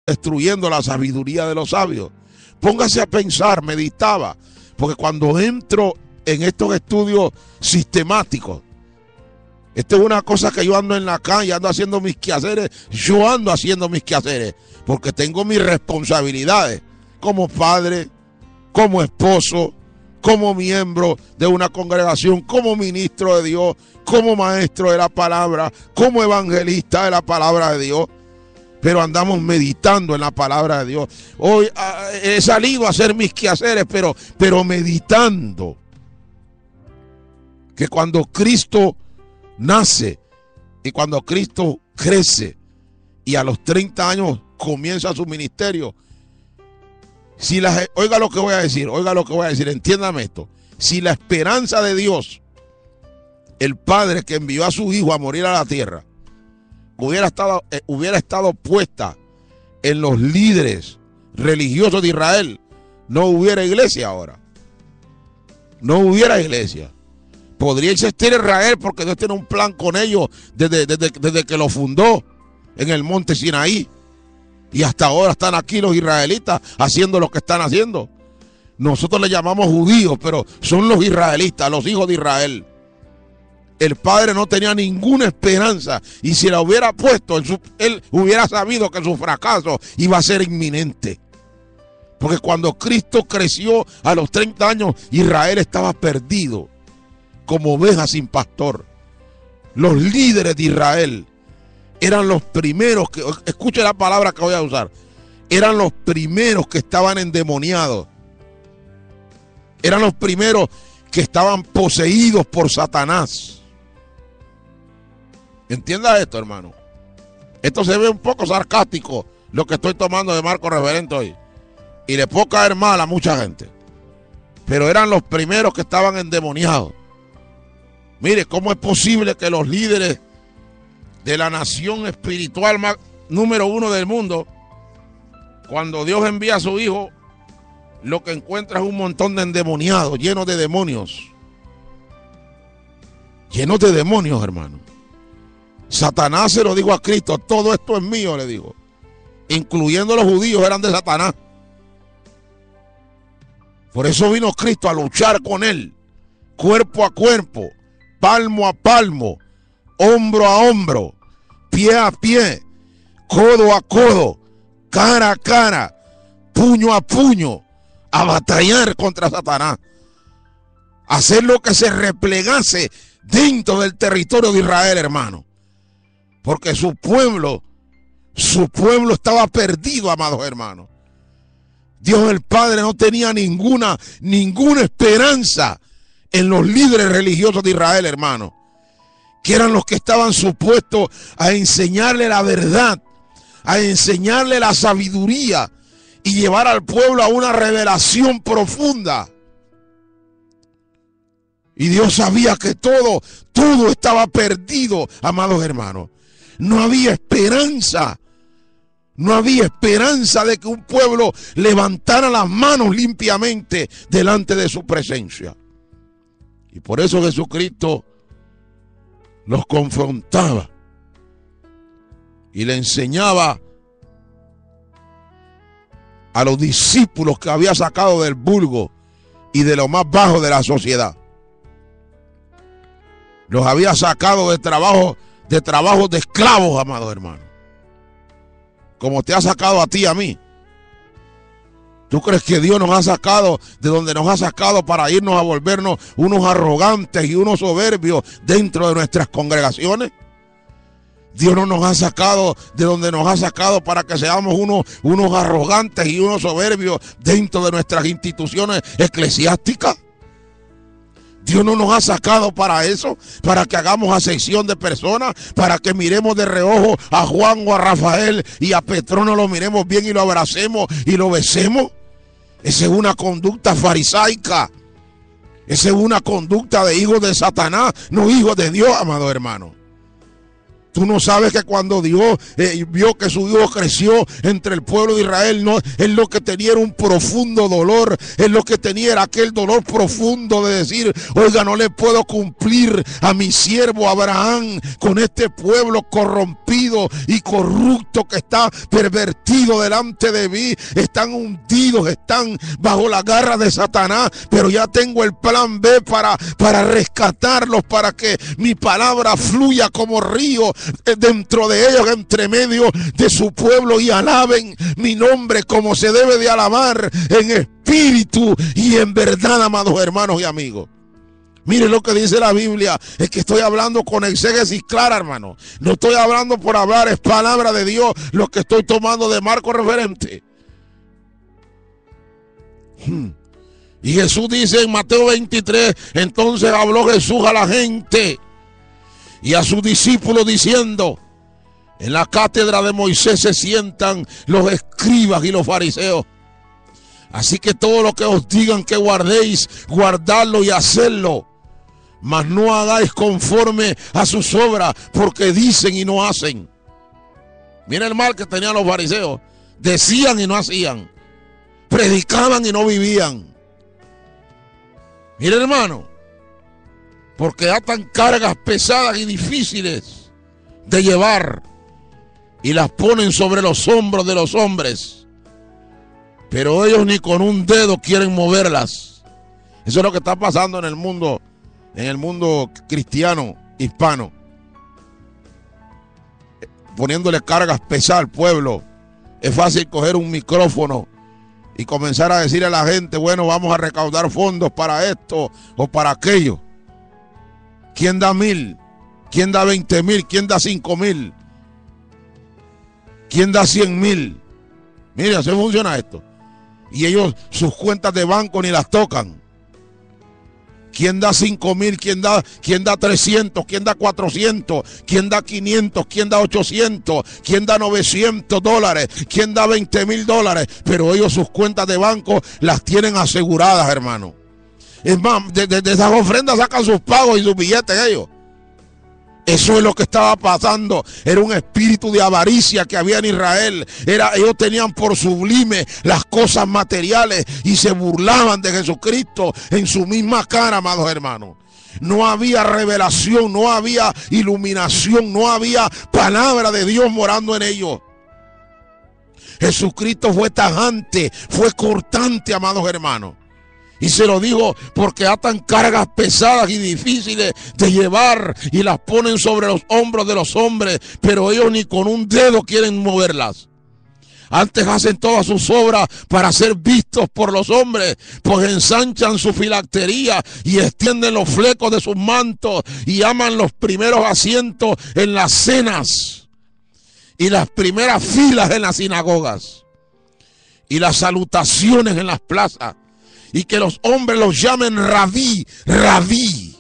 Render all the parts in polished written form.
destruyendo la sabiduría de los sabios. Póngase a pensar, meditaba, porque cuando entro en estos estudios sistemáticos, esto es una cosa que yo ando en la calle, ando haciendo mis quehaceres, porque tengo mis responsabilidades como padre, como esposo, como miembro de una congregación, como ministro de Dios, como maestro de la palabra, como evangelista de la palabra de Dios. Pero andamos meditando en la palabra de Dios. Hoy he salido a hacer mis quehaceres, pero meditando que cuando Cristo nace y cuando Cristo crece y a los 30 años comienza su ministerio, oiga lo que voy a decir, entiéndame esto. Si la esperanza de Dios, el Padre que envió a su Hijo a morir a la tierra, hubiera estado puesta en los líderes religiosos de Israel, no hubiera iglesia ahora. No hubiera iglesia. Podría existir Israel porque Dios tiene un plan con ellos desde que lo fundó en el monte Sinaí. Y hasta ahora están aquí los israelitas haciendo lo que están haciendo. Nosotros le llamamos judíos, pero son los israelitas, los hijos de Israel. El Padre no tenía ninguna esperanza, y si la hubiera puesto, él hubiera sabido que su fracaso iba a ser inminente. Porque cuando Cristo creció a los 30 años, Israel estaba perdido, como oveja sin pastor. Los líderes de Israel eran los primeros que, escuche la palabra que voy a usar, eran los primeros que estaban endemoniados. Eran los primeros que estaban poseídos por Satanás. Entienda esto, hermano. Esto se ve un poco sarcástico, lo que estoy tomando de marco referente hoy. Y le puedo caer mal a mucha gente. Pero eran los primeros que estaban endemoniados. Mire, ¿cómo es posible que los líderes de la nación espiritual número 1 del mundo, cuando Dios envía a su Hijo, lo que encuentra es un montón de endemoniados, llenos de demonios? Llenos de demonios, hermano. Satanás se lo dijo a Cristo: todo esto es mío, le dijo. Incluyendo los judíos, eran de Satanás. Por eso vino Cristo a luchar con él, cuerpo a cuerpo, palmo a palmo, hombro a hombro, pie a pie, codo a codo, cara a cara, puño a puño, a batallar contra Satanás. Hacer lo que se replegase dentro del territorio de Israel, hermano. Porque su pueblo estaba perdido, amados hermanos. Dios el Padre no tenía ninguna esperanza en los líderes religiosos de Israel, hermano, que eran los que estaban supuestos a enseñarle la verdad, a enseñarle la sabiduría y llevar al pueblo a una revelación profunda. Y Dios sabía que todo estaba perdido, amados hermanos. No había esperanza. No había esperanza de que un pueblo levantara las manos limpiamente delante de su presencia. Y por eso Jesucristo los confrontaba y le enseñaba a los discípulos que había sacado del vulgo y de lo más bajo de la sociedad. Los había sacado de trabajo de esclavos, amados hermanos. Como te ha sacado a ti y a mí. ¿Tú crees que Dios nos ha sacado de donde nos ha sacado para irnos a volvernos unos arrogantes y unos soberbios dentro de nuestras congregaciones? Dios no nos ha sacado de donde nos ha sacado para que seamos unos arrogantes y unos soberbios dentro de nuestras instituciones eclesiásticas. Dios no nos ha sacado para eso, para que hagamos acepción de personas, para que miremos de reojo a Juan o a Rafael y a Petrono lo miremos bien y lo abracemos y lo besemos. Esa es una conducta farisaica. Esa es una conducta de hijos de Satanás, no hijos de Dios, amado hermano. Tú no sabes que cuando Dios vio que su hijo creció entre el pueblo de Israel, no, él lo que tenía era un profundo dolor. Él lo que tenía era aquel dolor profundo de decir, oiga, no le puedo cumplir a mi siervo Abraham con este pueblo corrompido y corrupto que está pervertido delante de mí. Están hundidos, están bajo la garra de Satanás, pero ya tengo el plan B para rescatarlos, para que mi palabra fluya como río dentro de ellos, entre medio de su pueblo, y alaben mi nombre como se debe de alabar, en espíritu y en verdad, amados hermanos y amigos. Miren lo que dice la Biblia. Es que estoy hablando con exégesis clara, hermano. No estoy hablando por hablar, es palabra de Dios lo que estoy tomando de marco referente. Y Jesús dice en Mateo 23, entonces habló Jesús a la gente y a sus discípulos diciendo, en la cátedra de Moisés se sientan los escribas y los fariseos. Así que todo lo que os digan que guardéis, guardadlo y hacedlo. Mas no hagáis conforme a sus obras, porque dicen y no hacen. Mira el mal que tenían los fariseos. Decían y no hacían. Predicaban y no vivían. Mira, hermano, porque atan cargas pesadas y difíciles de llevar y las ponen sobre los hombros de los hombres, pero ellos ni con un dedo quieren moverlas. Eso es lo que está pasando en el mundo cristiano hispano, poniéndole cargas pesadas al pueblo. Es fácil coger un micrófono y comenzar a decir a la gente, bueno, vamos a recaudar fondos para esto o para aquello. ¿Quién da 1,000? ¿Quién da 20,000? ¿Quién da 5,000? ¿Quién da 100,000? Mire, así funciona esto. Y ellos sus cuentas de banco ni las tocan. ¿Quién da 5,000? ¿Quién da 300? ¿Quién da 400? ¿Quién da 500? ¿Quién da 800? ¿Quién da $900? ¿Quién da $20,000? Pero ellos sus cuentas de banco las tienen aseguradas, hermano. Es más, de esas ofrendas sacan sus pagos y sus billetes ellos. Eso es lo que estaba pasando. Era un espíritu de avaricia que había en Israel. Ellos tenían por sublime las cosas materiales y se burlaban de Jesucristo en su misma cara, amados hermanos. No había revelación, no había iluminación, no había palabra de Dios morando en ellos. Jesucristo fue tajante, fue cortante, amados hermanos. Y se lo digo porque atan cargas pesadas y difíciles de llevar y las ponen sobre los hombros de los hombres, pero ellos ni con un dedo quieren moverlas. Antes hacen todas sus obras para ser vistos por los hombres, pues ensanchan su filactería y extienden los flecos de sus mantos y aman los primeros asientos en las cenas y las primeras filas en las sinagogas y las salutaciones en las plazas. Y que los hombres los llamen rabí, rabí.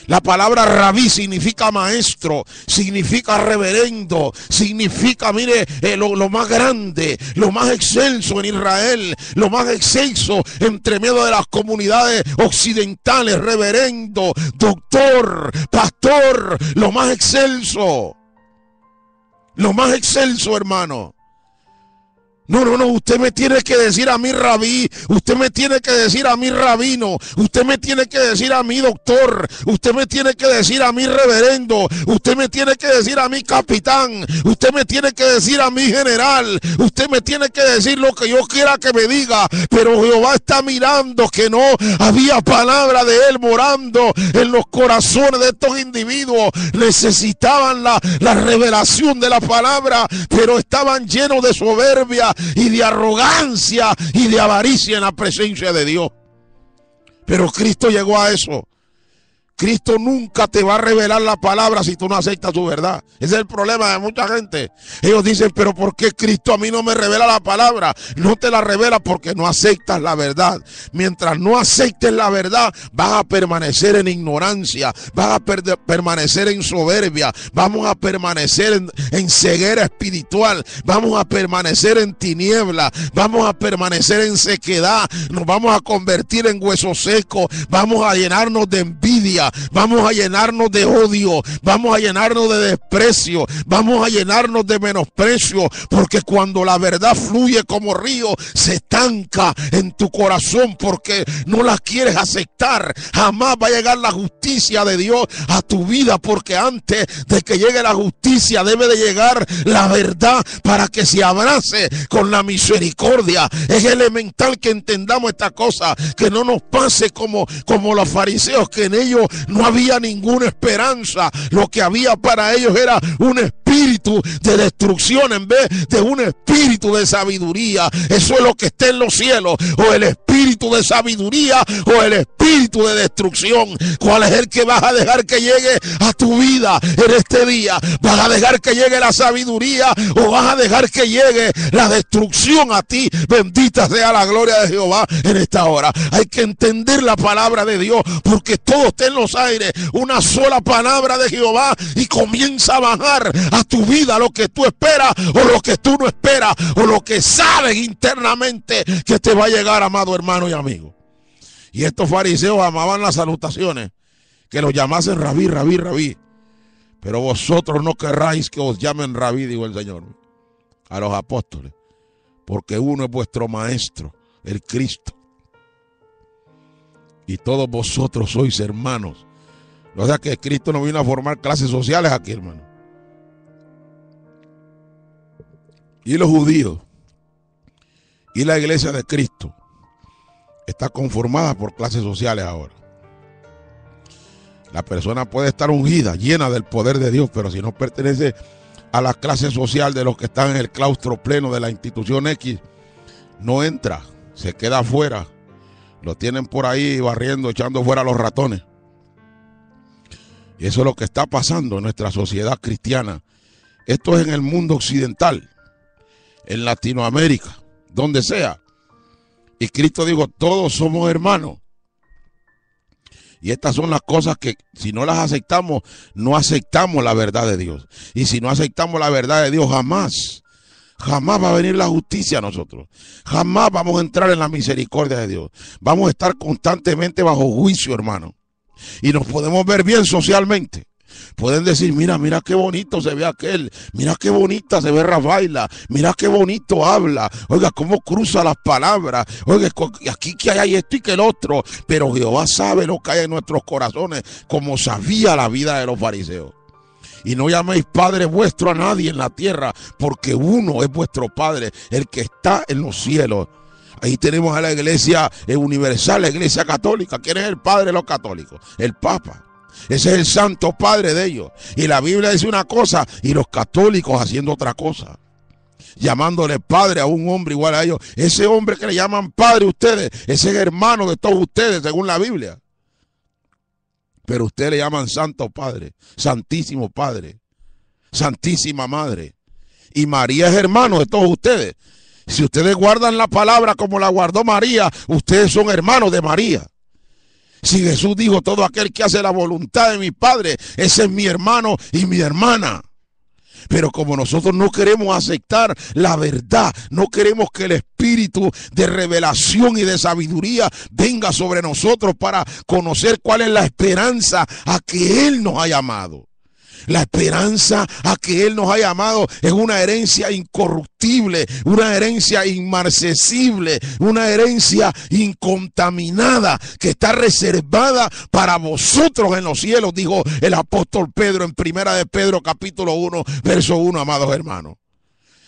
La palabra rabí significa maestro, significa reverendo, significa, mire, lo más grande, lo más excelso en Israel, lo más excelso entre medio de las comunidades occidentales, reverendo, doctor, pastor, lo más excelso, hermano. No, usted me tiene que decir a mí rabí, usted me tiene que decir a mí rabino, usted me tiene que decir a mí doctor, usted me tiene que decir a mí reverendo, usted me tiene que decir a mí capitán, usted me tiene que decir a mí general, usted me tiene que decir lo que yo quiera que me diga, pero Jehová está mirando que no había palabra de él morando en los corazones de estos individuos. Necesitaban la revelación de la palabra, pero estaban llenos de soberbia y de arrogancia y de avaricia en la presencia de Dios. Pero Cristo llegó a eso. Cristo nunca te va a revelar la palabra si tú no aceptas su verdad. Ese es el problema de mucha gente. Ellos dicen, pero ¿por qué Cristo a mí no me revela la palabra? No te la revela porque no aceptas la verdad. Mientras no aceptes la verdad, vas a permanecer en ignorancia, vas a permanecer en soberbia, vamos a permanecer en ceguera espiritual, vamos a permanecer en tiniebla, vamos a permanecer en sequedad, nos vamos a convertir en huesos secos, vamos a llenarnos de envidia, envidia, vamos a llenarnos de odio, vamos a llenarnos de desprecio, vamos a llenarnos de menosprecio, porque cuando la verdad fluye como río, se estanca en tu corazón porque no la quieres aceptar. Jamás va a llegar la justicia de Dios a tu vida, porque antes de que llegue la justicia debe de llegar la verdad para que se abrace con la misericordia. Es elemental que entendamos esta cosa, que no nos pase como los fariseos, que en ellos no había ninguna esperanza. Lo que había para ellos era un espíritu de destrucción en vez de un espíritu de sabiduría. Eso es lo que está en los cielos, o el espíritu de sabiduría o el espíritu de destrucción. ¿Cuál es el que vas a dejar que llegue a tu vida en este día? ¿Vas a dejar que llegue la sabiduría o vas a dejar que llegue la destrucción a ti? Bendita sea la gloria de Jehová en esta hora. Hay que entender la palabra de Dios, porque todo está en los aires. Una sola palabra de Jehová y comienza a bajar a tu vida lo que tú esperas o lo que tú no esperas, o lo que sabes internamente que te va a llegar, amado hermano y amigo. Y estos fariseos amaban las salutaciones, que los llamasen rabí, rabí, rabí. Pero vosotros no querráis que os llamen rabí, dijo el Señor a los apóstoles, porque uno es vuestro maestro, el Cristo, y todos vosotros sois hermanos. O sea que Cristo no vino a formar clases sociales aquí, hermano. Y los judíos y la iglesia de Cristo está conformada por clases sociales ahora. La persona puede estar ungida, llena del poder de Dios, pero si no pertenece a la clase social de los que están en el claustro pleno de la institución X, no entra, se queda afuera. Lo tienen por ahí barriendo, echando fuera a los ratones. Y eso es lo que está pasando en nuestra sociedad cristiana. Esto es en el mundo occidental, en Latinoamérica, donde sea. Y Cristo dijo, todos somos hermanos. Y estas son las cosas que si no las aceptamos, no aceptamos la verdad de Dios. Y si no aceptamos la verdad de Dios, jamás va a venir la justicia a nosotros. Jamás vamos a entrar en la misericordia de Dios. Vamos a estar constantemente bajo juicio, hermano. Y nos podemos ver bien socialmente. Pueden decir, mira qué bonito se ve aquel, mira qué bonita se ve Rafaela, mira qué bonito habla, oiga cómo cruza las palabras, oiga aquí que hay esto y que el otro, pero Jehová sabe lo que hay en nuestros corazones, como sabía la vida de los fariseos. Y no llaméis Padre vuestro a nadie en la tierra, porque uno es vuestro Padre, el que está en los cielos. Ahí tenemos a la iglesia universal, la iglesia católica. ¿Quién es el padre de los católicos? El Papa. Ese es el santo padre de ellos. Y la Biblia dice una cosa y los católicos haciendo otra cosa, llamándole padre a un hombre igual a ellos. Ese hombre que le llaman padre ustedes, ese es hermano de todos ustedes según la Biblia. Pero ustedes le llaman santo padre, santísimo padre, santísima madre. Y María es hermano de todos ustedes. Si ustedes guardan la palabra como la guardó María, ustedes son hermanos de María. Si Jesús dijo, todo aquel que hace la voluntad de mi Padre, ese es mi hermano y mi hermana. Pero como nosotros no queremos aceptar la verdad, no queremos que el espíritu de revelación y de sabiduría venga sobre nosotros para conocer cuál es la esperanza a que Él nos ha llamado. La esperanza a que Él nos ha llamado es una herencia incorruptible, una herencia inmarcesible, una herencia incontaminada que está reservada para vosotros en los cielos, dijo el apóstol Pedro en Primera de Pedro capítulo 1, verso 1, amados hermanos.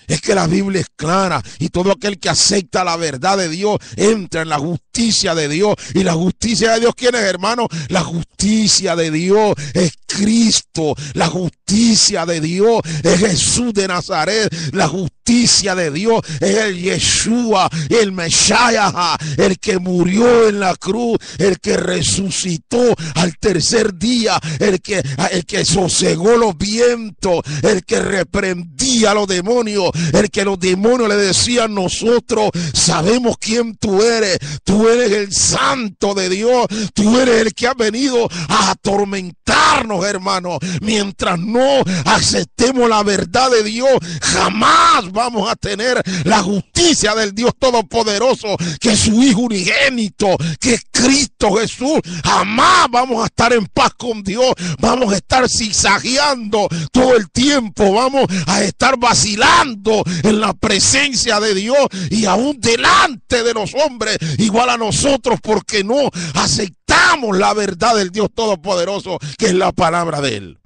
Es que la Biblia es clara y todo aquel que acepta la verdad de Dios entra en la justicia de Dios. Y la justicia de Dios, ¿quién es, hermano? La justicia de Dios es Cristo. La justicia de Dios es Jesús de Nazaret. La justicia de Dios es el Yeshua, el Mesías, el que murió en la cruz, el que resucitó al tercer día, el que sosegó los vientos, el que reprendía a los demonios, el que los demonios le decían, nosotros sabemos quién tú eres el santo de Dios, tú eres el que ha venido a atormentarnos Dios, hermano, mientras no aceptemos la verdad de Dios, jamás vamos a tener la justicia del Dios Todopoderoso, que es su Hijo unigénito, que es Cristo Jesús. Jamás vamos a estar en paz con Dios. Vamos a estar zigzagueando todo el tiempo. Vamos a estar vacilando en la presencia de Dios y aún delante de los hombres, igual a nosotros, porque no aceptamos la verdad del Dios Todopoderoso, que es la palabra de Él.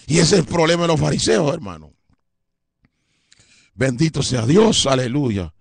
Y ese es el problema de los fariseos, hermano. Bendito sea Dios, aleluya.